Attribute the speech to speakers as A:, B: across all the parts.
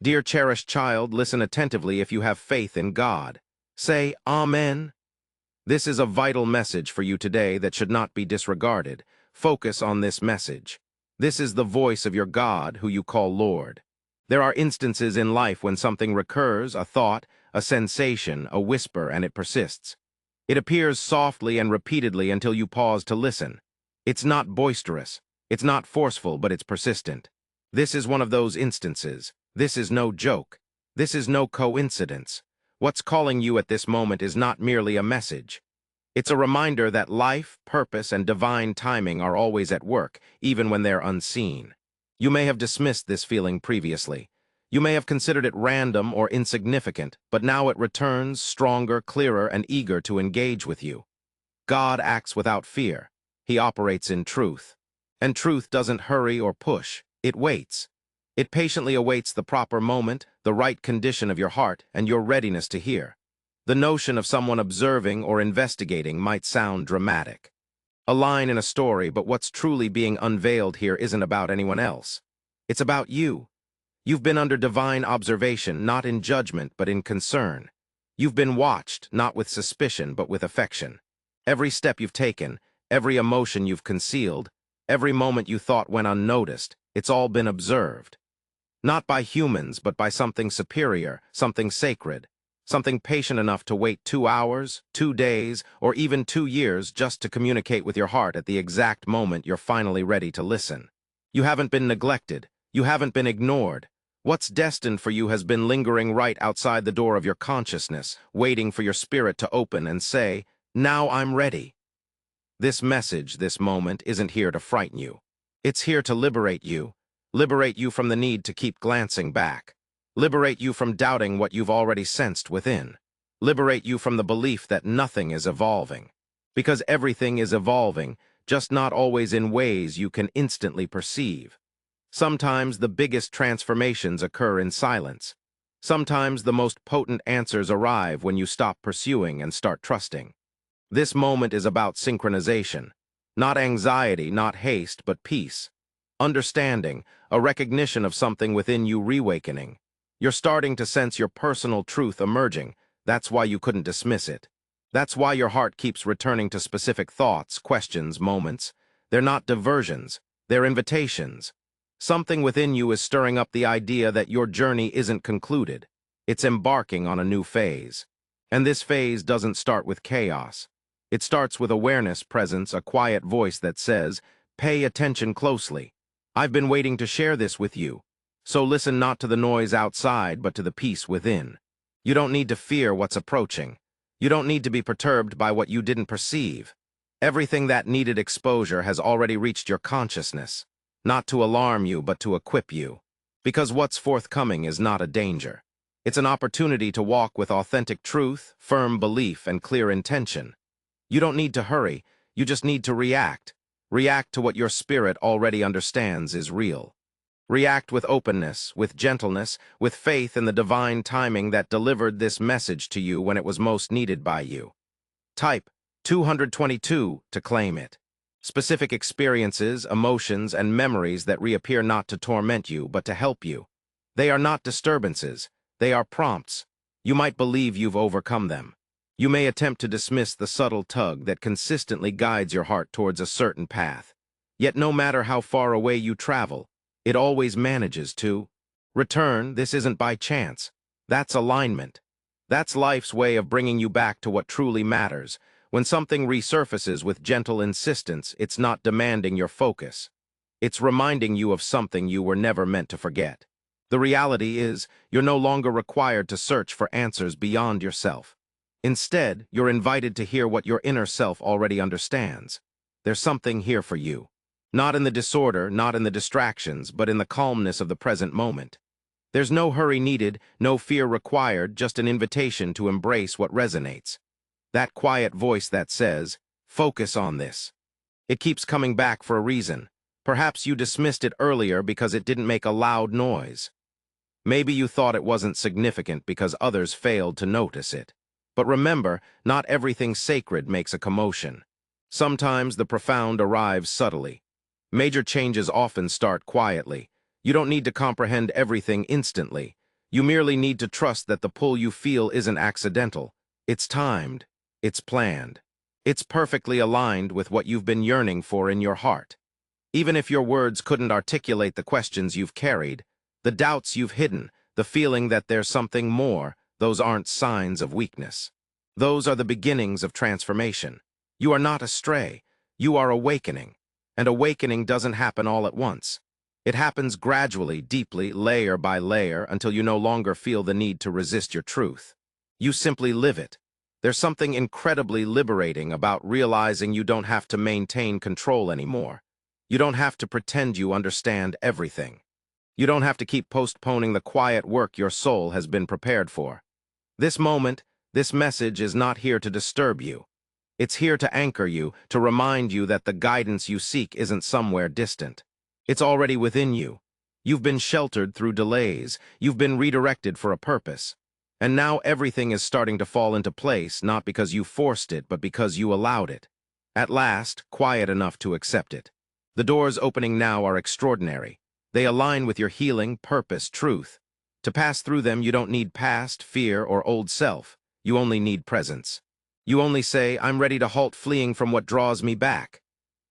A: Dear cherished child, listen attentively if you have faith in God. Say, Amen. This is a vital message for you today that should not be disregarded. Focus on this message. This is the voice of your God, who you call Lord. There are instances in life when something recurs, a thought, a sensation, a whisper, and it persists. It appears softly and repeatedly until you pause to listen. It's not boisterous. It's not forceful, but it's persistent. This is one of those instances. This is no joke. This is no coincidence. What's calling you at this moment is not merely a message. It's a reminder that life, purpose, and divine timing are always at work, even when they're unseen. You may have dismissed this feeling previously. You may have considered it random or insignificant, but now it returns, stronger, clearer, and eager to engage with you. God acts without fear. He operates in truth. And truth doesn't hurry or push. It waits. It patiently awaits the proper moment, the right condition of your heart, and your readiness to hear. The notion of someone observing or investigating might sound dramatic. A line in a story, but what's truly being unveiled here isn't about anyone else. It's about you. You've been under divine observation, not in judgment, but in concern. You've been watched, not with suspicion, but with affection. Every step you've taken, every emotion you've concealed, every moment you thought went unnoticed, it's all been observed. Not by humans, but by something superior, something sacred, something patient enough to wait 2 hours, 2 days, or even 2 years just to communicate with your heart at the exact moment you're finally ready to listen. You haven't been neglected. You haven't been ignored. What's destined for you has been lingering right outside the door of your consciousness, waiting for your spirit to open and say, "Now I'm ready." This message, this moment, isn't here to frighten you. It's here to liberate you. Liberate you from the need to keep glancing back. Liberate you from doubting what you've already sensed within. Liberate you from the belief that nothing is evolving. Because everything is evolving, just not always in ways you can instantly perceive. Sometimes the biggest transformations occur in silence. Sometimes the most potent answers arrive when you stop pursuing and start trusting. This moment is about synchronization. Not anxiety, not haste, but peace. Understanding, a recognition of something within you reawakening. You're starting to sense your personal truth emerging. That's why you couldn't dismiss it. That's why your heart keeps returning to specific thoughts, questions, moments. They're not diversions. They're invitations. Something within you is stirring up the idea that your journey isn't concluded. It's embarking on a new phase. And this phase doesn't start with chaos. It starts with awareness, presence, a quiet voice that says, "Pay attention closely. I've been waiting to share this with you. So listen not to the noise outside, but to the peace within." You don't need to fear what's approaching. You don't need to be perturbed by what you didn't perceive. Everything that needed exposure has already reached your consciousness, not to alarm you, but to equip you. Because what's forthcoming is not a danger. It's an opportunity to walk with authentic truth, firm belief, and clear intention. You don't need to hurry. You just need to react. React to what your spirit already understands is real. React with openness, with gentleness, with faith in the divine timing that delivered this message to you when it was most needed by you. Type 222 to claim it. Specific experiences, emotions, and memories that reappear not to torment you, but to help you. They are not disturbances. They are prompts. You might believe you've overcome them. You may attempt to dismiss the subtle tug that consistently guides your heart towards a certain path. Yet no matter how far away you travel, it always manages to return. This isn't by chance. That's alignment. That's life's way of bringing you back to what truly matters. When something resurfaces with gentle insistence, it's not demanding your focus. It's reminding you of something you were never meant to forget. The reality is, you're no longer required to search for answers beyond yourself. Instead, you're invited to hear what your inner self already understands. There's something here for you. Not in the disorder, not in the distractions, but in the calmness of the present moment. There's no hurry needed, no fear required, just an invitation to embrace what resonates. That quiet voice that says, "Focus on this." It keeps coming back for a reason. Perhaps you dismissed it earlier because it didn't make a loud noise. Maybe you thought it wasn't significant because others failed to notice it. But remember, not everything sacred makes a commotion. Sometimes the profound arrives subtly. Major changes often start quietly. You don't need to comprehend everything instantly. You merely need to trust that the pull you feel isn't accidental. It's timed. It's planned. It's perfectly aligned with what you've been yearning for in your heart. Even if your words couldn't articulate the questions you've carried, the doubts you've hidden, the feeling that there's something more, those aren't signs of weakness. Those are the beginnings of transformation. You are not astray. You are awakening. And awakening doesn't happen all at once. It happens gradually, deeply, layer by layer, until you no longer feel the need to resist your truth. You simply live it. There's something incredibly liberating about realizing you don't have to maintain control anymore. You don't have to pretend you understand everything. You don't have to keep postponing the quiet work your soul has been prepared for. This moment, this message is not here to disturb you. It's here to anchor you, to remind you that the guidance you seek isn't somewhere distant. It's already within you. You've been sheltered through delays. You've been redirected for a purpose. And now everything is starting to fall into place, not because you forced it, but because you allowed it. At last, quiet enough to accept it. The doors opening now are extraordinary. They align with your healing, purpose, truth. To pass through them, you don't need past, fear, or old self. You only need presence. You only say, I'm ready to halt fleeing from what draws me back.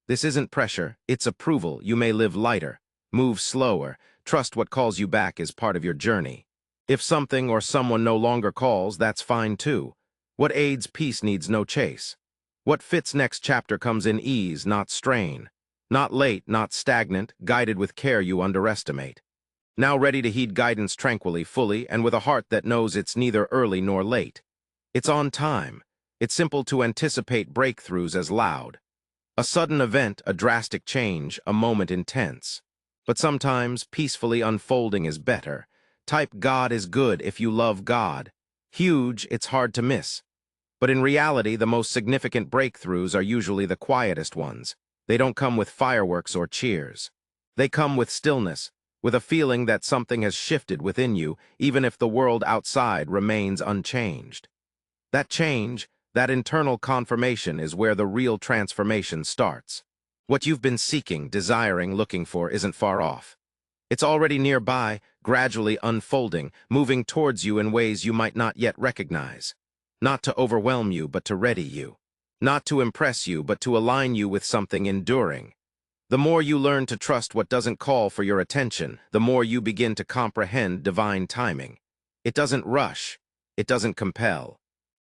A: This isn't pressure, it's approval. You may live lighter, move slower, trust what calls you back is part of your journey. If something or someone no longer calls, that's fine too. What aids peace needs no chase. What fits next chapter comes in ease, not strain. Not late, not stagnant, guided with care you underestimate. Now ready to heed guidance tranquilly, fully, and with a heart that knows it's neither early nor late. It's on time. It's simple to anticipate breakthroughs as loud. A sudden event, a drastic change, a moment intense. But sometimes peacefully unfolding is better. Type God is good if you love God. Huge, it's hard to miss. But in reality, the most significant breakthroughs are usually the quietest ones. They don't come with fireworks or cheers. They come with stillness, with a feeling that something has shifted within you, even if the world outside remains unchanged. That change, that internal confirmation is where the real transformation starts. What you've been seeking, desiring, looking for isn't far off. It's already nearby, gradually unfolding, moving towards you in ways you might not yet recognize. Not to overwhelm you, but to ready you. Not to impress you, but to align you with something enduring. The more you learn to trust what doesn't call for your attention, the more you begin to comprehend divine timing. It doesn't rush. It doesn't compel.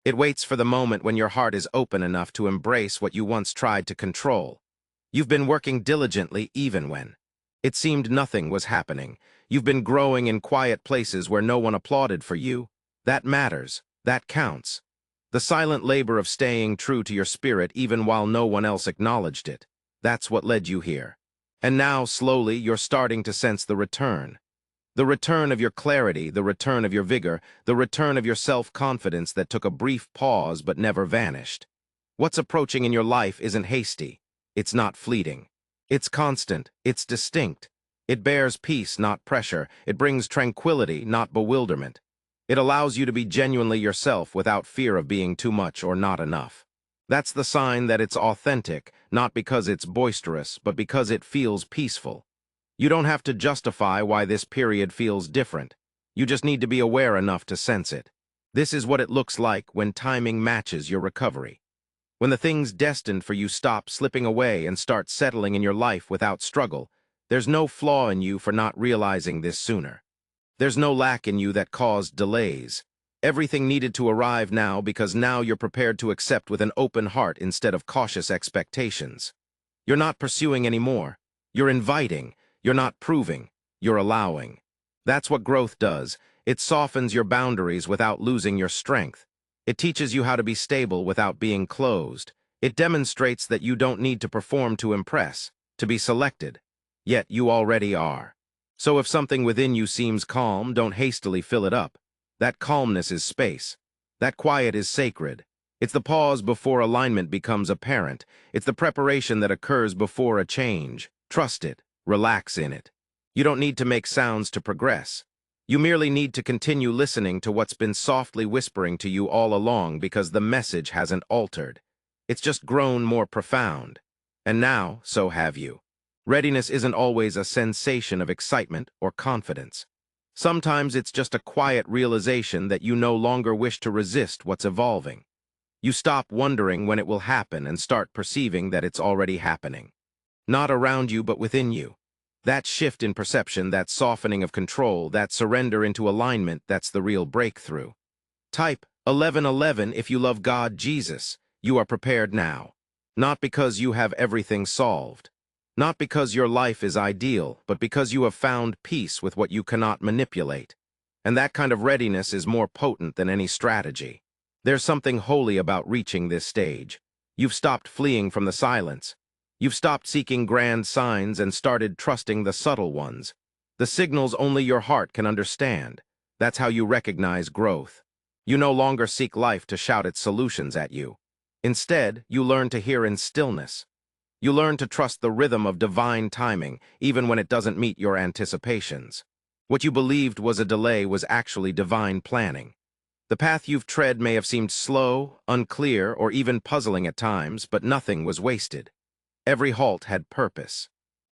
A: It waits for the moment when your heart is open enough to embrace what you once tried to control. You've been working diligently even when it seemed nothing was happening. You've been growing in quiet places where no one applauded for you. That matters. That counts. The silent labor of staying true to your spirit even while no one else acknowledged it. That's what led you here. And now, slowly, you're starting to sense the return. The return of your clarity, the return of your vigor, the return of your self-confidence that took a brief pause but never vanished. What's approaching in your life isn't hasty. It's not fleeting. It's constant. It's distinct. It bears peace, not pressure. It brings tranquility, not bewilderment. It allows you to be genuinely yourself without fear of being too much or not enough. That's the sign that it's authentic, not because it's boisterous, but because it feels peaceful. You don't have to justify why this period feels different. You just need to be aware enough to sense it. This is what it looks like when timing matches your recovery. When the things destined for you stop slipping away and start settling in your life without struggle, there's no flaw in you for not realizing this sooner. There's no lack in you that caused delays. Everything needed to arrive now because now you're prepared to accept with an open heart instead of cautious expectations. You're not pursuing anymore. You're inviting. You're not proving. You're allowing. That's what growth does. It softens your boundaries without losing your strength. It teaches you how to be stable without being closed. It demonstrates that you don't need to perform to impress, to be selected. Yet you already are. So if something within you seems calm, don't hastily fill it up. That calmness is space. That quiet is sacred. It's the pause before alignment becomes apparent. It's the preparation that occurs before a change. Trust it. Relax in it. You don't need to make sounds to progress. You merely need to continue listening to what's been softly whispering to you all along because the message hasn't altered. It's just grown more profound. And now, so have you. Readiness isn't always a sensation of excitement or confidence. Sometimes it's just a quiet realization that you no longer wish to resist what's evolving. You stop wondering when it will happen and start perceiving that it's already happening. Not around you, but within you. That shift in perception, that softening of control, that surrender into alignment, that's the real breakthrough. Type 1111 if you love God, Jesus. You are prepared now. Not because you have everything solved. Not because your life is ideal, but because you have found peace with what you cannot manipulate. And that kind of readiness is more potent than any strategy. There's something holy about reaching this stage. You've stopped fleeing from the silence. You've stopped seeking grand signs and started trusting the subtle ones. The signals only your heart can understand. That's how you recognize growth. You no longer seek life to shout its solutions at you. Instead, you learn to hear in stillness. You learn to trust the rhythm of divine timing, even when it doesn't meet your anticipations. What you believed was a delay was actually divine planning. The path you've tread may have seemed slow, unclear, or even puzzling at times, but nothing was wasted. Every halt had purpose.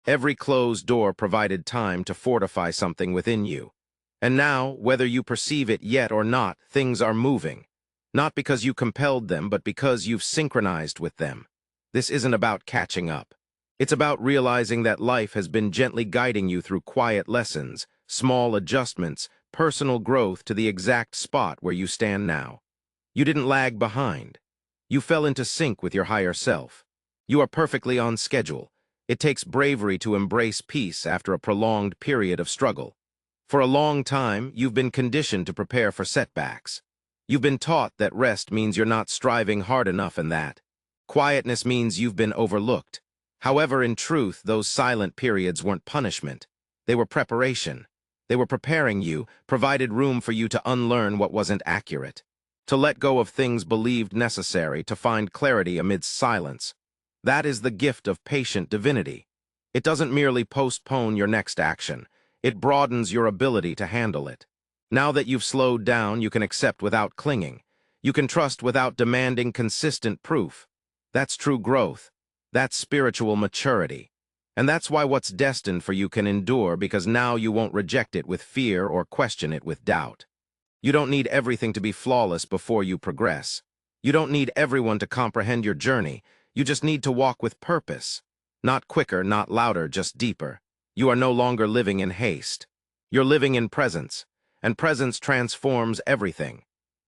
A: Every closed door provided time to fortify something within you. And now, whether you perceive it yet or not, things are moving. Not because you compelled them, but because you've synchronized with them. This isn't about catching up. It's about realizing that life has been gently guiding you through quiet lessons, small adjustments, personal growth to the exact spot where you stand now. You didn't lag behind. You fell into sync with your higher self. You are perfectly on schedule. It takes bravery to embrace peace after a prolonged period of struggle. For a long time, you've been conditioned to prepare for setbacks. You've been taught that rest means you're not striving hard enough and that quietness means you've been overlooked. However, in truth, those silent periods weren't punishment. They were preparation. They were preparing you, provided room for you to unlearn what wasn't accurate, to let go of things believed necessary, to find clarity amidst silence. That is the gift of patient divinity. It doesn't merely postpone your next action. It broadens your ability to handle it. Now that you've slowed down, you can accept without clinging. You can trust without demanding consistent proof. That's true growth. That's spiritual maturity. And that's why what's destined for you can endure, because now you won't reject it with fear or question it with doubt. You don't need everything to be flawless before you progress. You don't need everyone to comprehend your journey. You just need to walk with purpose. Not quicker, not louder, just deeper. You are no longer living in haste. You're living in presence, and presence transforms everything.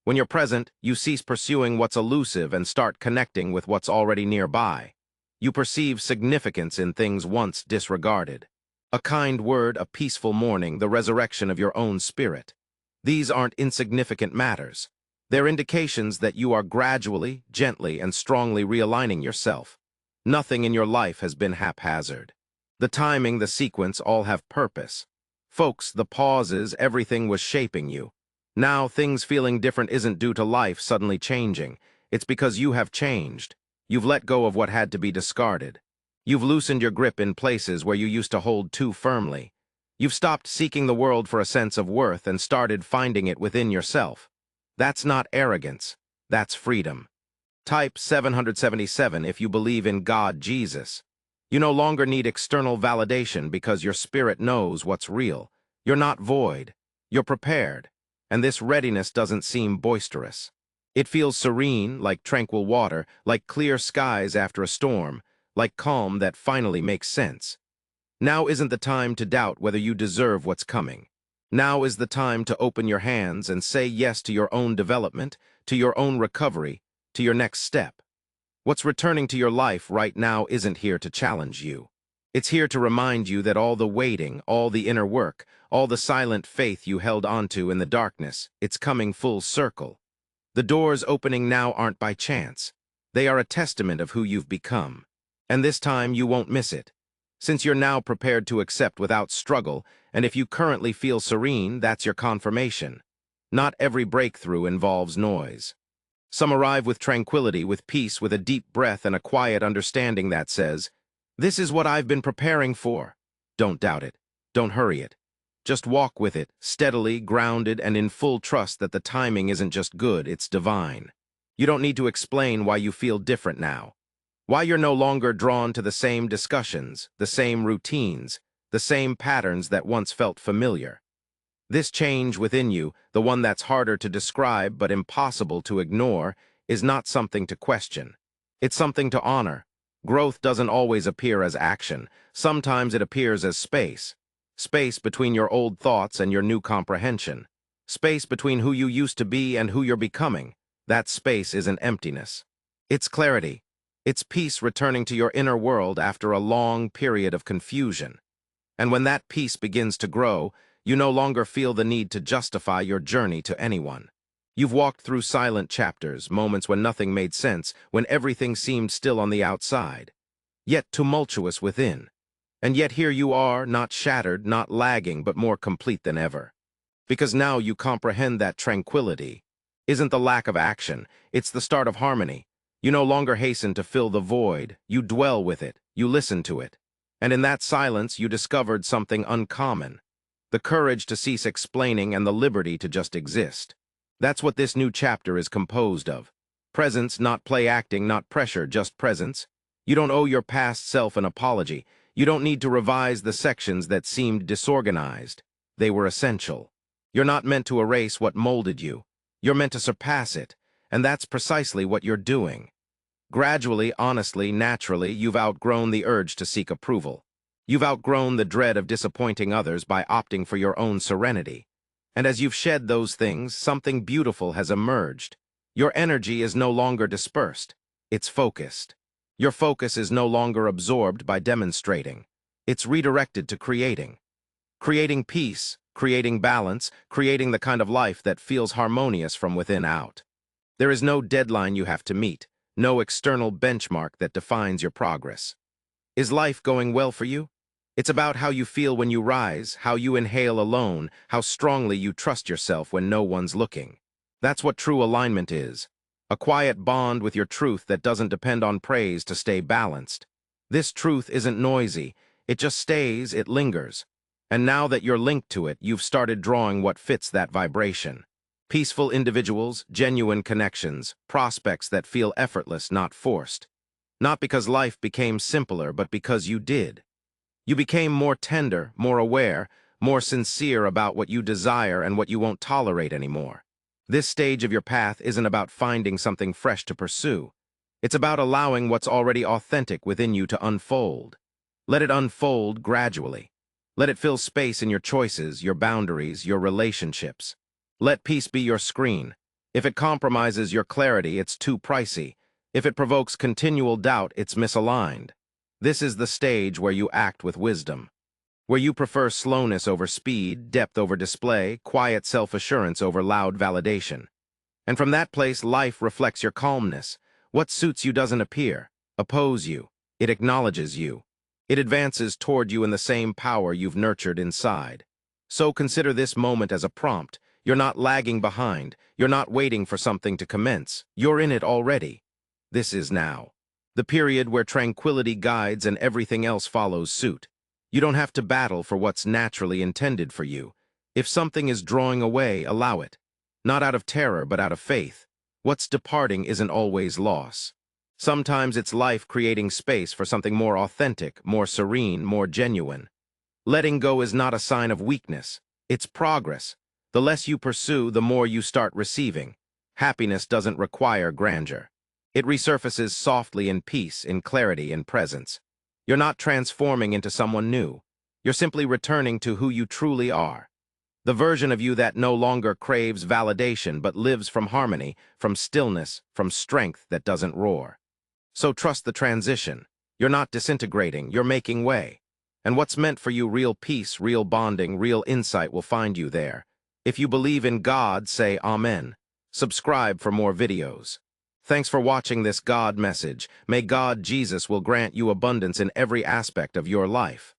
A: When you're present, you cease pursuing what's elusive and start connecting with what's already nearby. You perceive significance in things once disregarded. A kind word, a peaceful morning, the resurrection of your own spirit. These aren't insignificant matters. They're indications that you are gradually, gently, and strongly realigning yourself. Nothing in your life has been haphazard. The timing, the sequence, all have purpose. Folks, the pauses, everything was shaping you. Now, things feeling different isn't due to life suddenly changing. It's because you have changed. You've let go of what had to be discarded. You've loosened your grip in places where you used to hold too firmly. You've stopped seeking the world for a sense of worth and started finding it within yourself. That's not arrogance. That's freedom. Type 777 if you believe in God, Jesus. You no longer need external validation because your spirit knows what's real. You're not void. You're prepared. And this readiness doesn't seem boisterous. It feels serene, like tranquil water, like clear skies after a storm, like calm that finally makes sense. Now isn't the time to doubt whether you deserve what's coming. Now is the time to open your hands and say yes to your own development, to your own recovery, to your next step. What's returning to your life right now isn't here to challenge you. It's here to remind you that all the waiting, all the inner work, all the silent faith you held onto in the darkness, it's coming full circle. The doors opening now aren't by chance. They are a testament of who you've become. And this time you won't miss it. Since you're now prepared to accept without struggle, and if you currently feel serene, that's your confirmation. Not every breakthrough involves noise. Some arrive with tranquility, with peace, with a deep breath and a quiet understanding that says, "This is what I've been preparing for." Don't doubt it. Don't hurry it. Just walk with it, steadily, grounded, and in full trust that the timing isn't just good, it's divine. You don't need to explain why you feel different now. Why you're no longer drawn to the same discussions, the same routines, the same patterns that once felt familiar. This change within you, the one that's harder to describe but impossible to ignore, is not something to question. It's something to honor. Growth doesn't always appear as action. Sometimes it appears as space. Space between your old thoughts and your new comprehension. Space between who you used to be and who you're becoming. That space isn't emptiness. It's clarity. It's peace returning to your inner world after a long period of confusion. And when that peace begins to grow, you no longer feel the need to justify your journey to anyone. You've walked through silent chapters, moments when nothing made sense, when everything seemed still on the outside, yet tumultuous within. And yet here you are, not shattered, not lagging, but more complete than ever. Because now you comprehend that tranquility isn't the lack of action, it's the start of harmony. You no longer hasten to fill the void, you dwell with it, you listen to it. And in that silence you discovered something uncommon. The courage to cease explaining and the liberty to just exist. That's what this new chapter is composed of. Presence, not play acting, not pressure, just presence. You don't owe your past self an apology. You don't need to revise the sections that seemed disorganized. They were essential. You're not meant to erase what molded you. You're meant to surpass it, and that's precisely what you're doing. Gradually, honestly, naturally, you've outgrown the urge to seek approval. You've outgrown the dread of disappointing others by opting for your own serenity. And as you've shed those things, something beautiful has emerged. Your energy is no longer dispersed. It's focused. Your focus is no longer absorbed by demonstrating. It's redirected to creating. Creating peace, creating balance, creating the kind of life that feels harmonious from within out. There is no deadline you have to meet, no external benchmark that defines your progress. Is life going well for you? It's about how you feel when you rise, how you inhale alone, how strongly you trust yourself when no one's looking. That's what true alignment is. A quiet bond with your truth that doesn't depend on praise to stay balanced. This truth isn't noisy. It just stays, it lingers. And now that you're linked to it, you've started drawing what fits that vibration. Peaceful individuals, genuine connections, prospects that feel effortless, not forced. Not because life became simpler, but because you did. You became more tender, more aware, more sincere about what you desire and what you won't tolerate anymore. This stage of your path isn't about finding something fresh to pursue. It's about allowing what's already authentic within you to unfold. Let it unfold gradually. Let it fill space in your choices, your boundaries, your relationships. Let peace be your screen. If it compromises your clarity, it's too pricey. If it provokes continual doubt, it's misaligned. This is the stage where you act with wisdom, where you prefer slowness over speed, depth over display, quiet self-assurance over loud validation. And from that place, life reflects your calmness. What suits you doesn't oppose you. It acknowledges you. It advances toward you in the same power you've nurtured inside. So consider this moment as a prompt. You're not lagging behind. You're not waiting for something to commence. You're in it already. This is now. The period where tranquility guides and everything else follows suit. You don't have to battle for what's naturally intended for you. If something is drawing away, allow it. Not out of terror, but out of faith. What's departing isn't always loss. Sometimes it's life creating space for something more authentic, more serene, more genuine. Letting go is not a sign of weakness. It's progress. The less you pursue, the more you start receiving. Happiness doesn't require grandeur. It resurfaces softly in peace, in clarity, in presence. You're not transforming into someone new. You're simply returning to who you truly are. The version of you that no longer craves validation but lives from harmony, from stillness, from strength that doesn't roar. So trust the transition. You're not disintegrating, you're making way. And what's meant for you, real peace, real bonding, real insight, will find you there. If you believe in God, say Amen. Subscribe for more videos. Thanks for watching this God message. May God, Jesus, will grant you abundance in every aspect of your life.